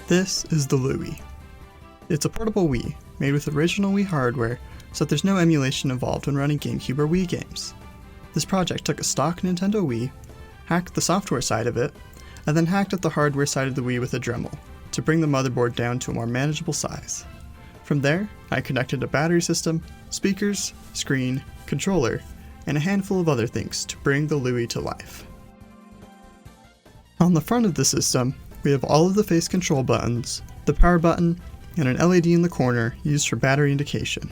This is the Louii. It's a portable Wii, made with original Wii hardware so that there's no emulation involved when running GameCube or Wii games. This project took a stock Nintendo Wii, hacked the software side of it, and then hacked at the hardware side of the Wii with a Dremel to bring the motherboard down to a more manageable size. From there, I connected a battery system, speakers, screen, controller, and a handful of other things to bring the Louii to life. On the front of the system, we have all of the face control buttons, the power button, and an LED in the corner used for battery indication.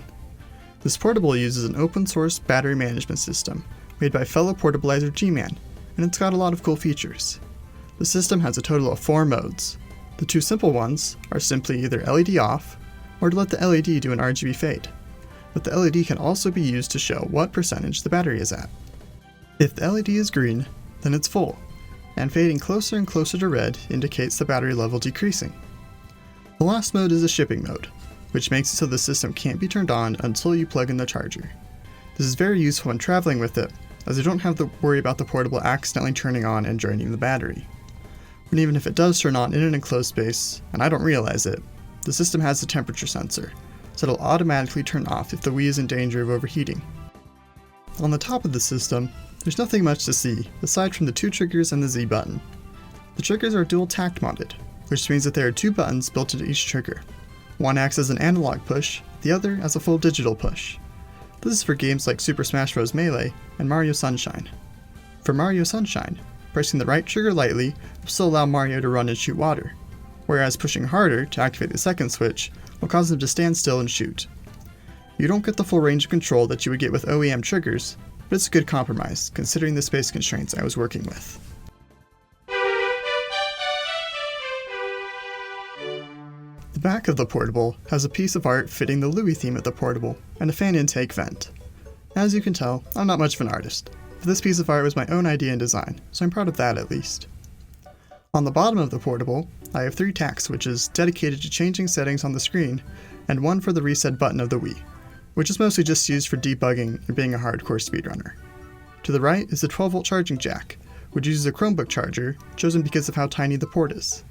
This portable uses an open source battery management system made by fellow portabilizer G-Man, and it's got a lot of cool features. The system has a total of 4 modes. The 2 simple ones are simply either LED off, or to let the LED do an RGB fade, but the LED can also be used to show what percentage the battery is at. If the LED is green, then it's full, and fading closer and closer to red indicates the battery level decreasing. The last mode is a shipping mode, which makes it so the system can't be turned on until you plug in the charger. This is very useful when traveling with it, as you don't have to worry about the portable accidentally turning on and draining the battery. But even if it does turn on in an enclosed space, and I don't realize it, the system has a temperature sensor, so it'll automatically turn off if the Wii is in danger of overheating. On the top of the system, there's nothing much to see, aside from the 2 triggers and the Z button. The triggers are dual tact mounted, which means that there are 2 buttons built into each trigger. One acts as an analog push, the other as a full digital push. This is for games like Super Smash Bros. Melee and Mario Sunshine. For Mario Sunshine, pressing the right trigger lightly will still allow Mario to run and shoot water, whereas pushing harder to activate the second switch will cause him to stand still and shoot. You don't get the full range of control that you would get with OEM triggers, but it's a good compromise, considering the space constraints I was working with. The back of the portable has a piece of art fitting the Louii theme of the portable, and a fan intake vent. As you can tell, I'm not much of an artist, but this piece of art was my own idea and design, so I'm proud of that at least. On the bottom of the portable, I have 3 tact switches dedicated to changing settings on the screen, and one for the reset button of the Wii, which is mostly just used for debugging and being a hardcore speedrunner. To the right is the 12-volt charging jack, which uses a Chromebook charger, chosen because of how tiny the port is.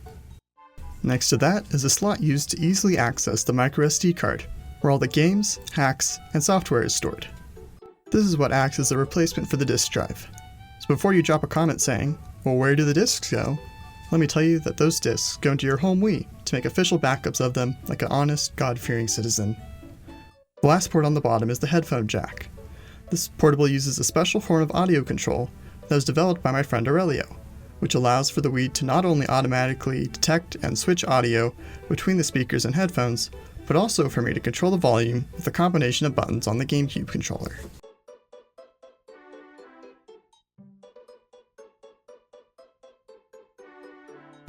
Next to that is a slot used to easily access the microSD card, where all the games, hacks, and software is stored. This is what acts as a replacement for the disk drive. So before you drop a comment saying, well, where do the disks go? Let me tell you that those disks go into your home Wii to make official backups of them like an honest, God-fearing citizen. The last port on the bottom is the headphone jack. This portable uses a special form of audio control that was developed by my friend Aurelio, which allows for the Wii to not only automatically detect and switch audio between the speakers and headphones, but also for me to control the volume with a combination of buttons on the GameCube controller.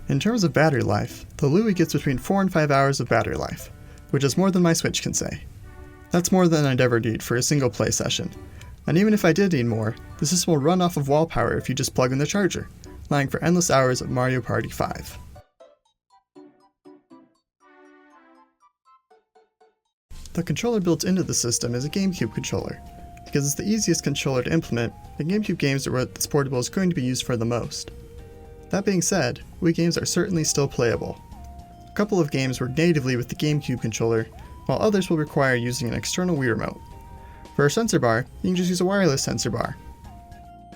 In terms of battery life, the Louii gets between 4 and 5 hours of battery life, which is more than my Switch can say. That's more than I'd ever need for a single play session, and even if I did need more, the system will run off of wall power if you just plug in the charger, allowing for endless hours of Mario Party 5. The controller built into the system is a GameCube controller, because it's the easiest controller to implement, and GameCube games are what this portable is going to be used for the most. That being said, Wii games are certainly still playable. A couple of games work natively with the GameCube controller, while others will require using an external Wii remote. For a sensor bar, you can just use a wireless sensor bar.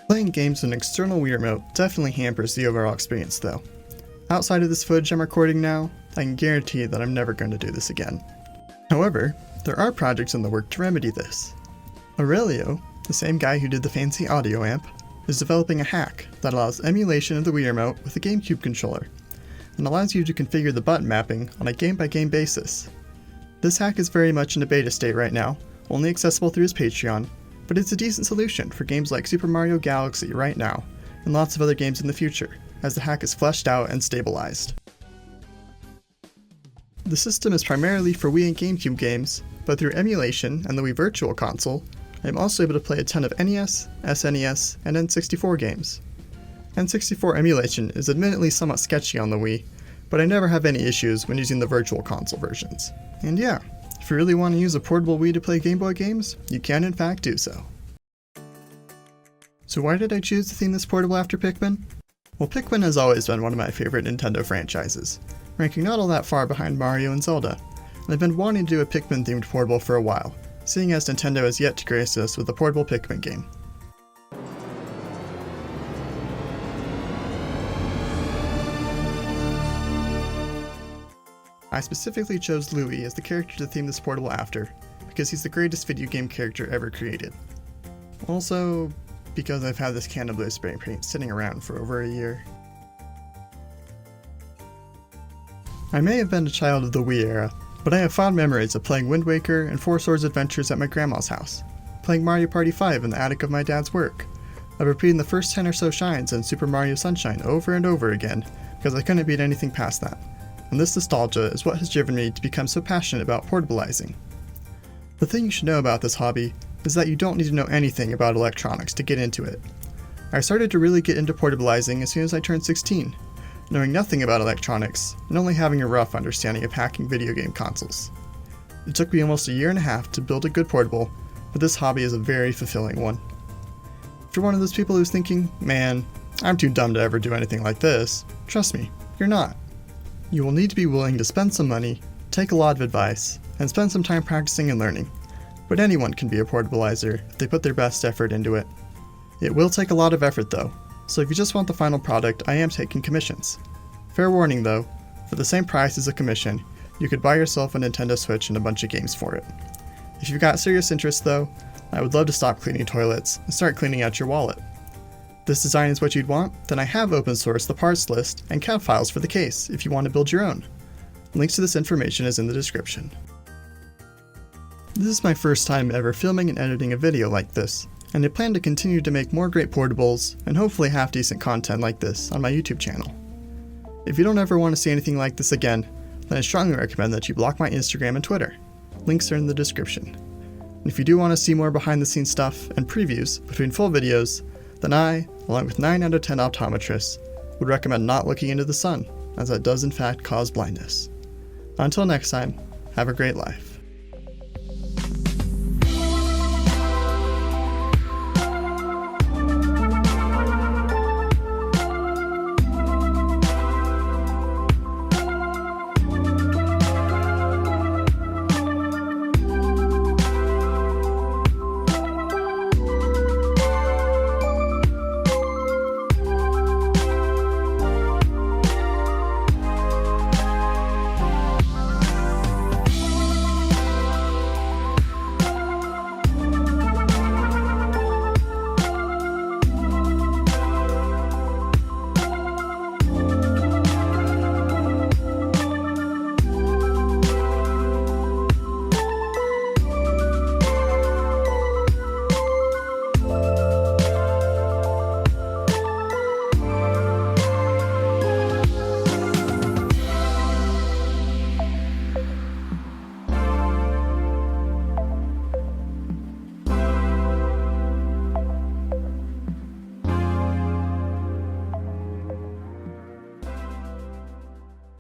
Playing games with an external Wii remote definitely hampers the overall experience though. Outside of this footage I'm recording now, I can guarantee that I'm never going to do this again. However, there are projects in the work to remedy this. Aurelio, the same guy who did the fancy audio amp, is developing a hack that allows emulation of the Wii remote with a GameCube controller, and allows you to configure the button mapping on a game-by-game basis. This hack is very much in a beta state right now, only accessible through his Patreon, but it's a decent solution for games like Super Mario Galaxy right now, and lots of other games in the future, as the hack is fleshed out and stabilized. The system is primarily for Wii and GameCube games, but through emulation and the Wii Virtual Console, I am also able to play a ton of NES, SNES, and N64 games. N64 emulation is admittedly somewhat sketchy on the Wii, but I never have any issues when using the Virtual Console versions. And yeah, if you really want to use a portable Wii to play Game Boy games, you can in fact do so. So why did I choose to theme this portable after Pikmin? Well, Pikmin has always been one of my favorite Nintendo franchises. ranking not all that far behind Mario and Zelda, and I've been wanting to do a Pikmin-themed portable for a while, seeing as Nintendo has yet to grace us with a portable Pikmin game. I specifically chose Louii as the character to theme this portable after, because he's the greatest video game character ever created. Also, because I've had this can of blue spray paint sitting around for over a year. I may have been a child of the Wii era, but I have fond memories of playing Wind Waker and Four Swords Adventures at my grandma's house, playing Mario Party 5 in the attic of my dad's work, of repeating the first 10 or so shines in Super Mario Sunshine over and over again because I couldn't beat anything past that. And this nostalgia is what has driven me to become so passionate about portabilizing. The thing you should know about this hobby is that you don't need to know anything about electronics to get into it. I started to really get into portabilizing as soon as I turned 16, knowing nothing about electronics and only having a rough understanding of hacking video game consoles. It took me almost a year and a half to build a good portable, but this hobby is a very fulfilling one. If you're one of those people who's thinking, man, I'm too dumb to ever do anything like this, trust me, you're not. You will need to be willing to spend some money, take a lot of advice, and spend some time practicing and learning. But anyone can be a portabilizer if they put their best effort into it. It will take a lot of effort though, so if you just want the final product, I am taking commissions. Fair warning though, for the same price as a commission, you could buy yourself a Nintendo Switch and a bunch of games for it. If you've got serious interest though, I would love to stop cleaning toilets and start cleaning out your wallet. If this design is what you'd want, then I have open sourced the parts list and CAD files for the case if you want to build your own. Links to this information is in the description. This is my first time ever filming and editing a video like this, and I plan to continue to make more great portables and hopefully half-decent content like this on my YouTube channel. If you don't ever want to see anything like this again, then I strongly recommend that you block my Instagram and Twitter. Links are in the description. And if you do want to see more behind the scenes stuff and previews between full videos, then I, along with 9 out of 10 optometrists, would recommend not looking into the sun, as that does in fact cause blindness. Until next time, have a great life.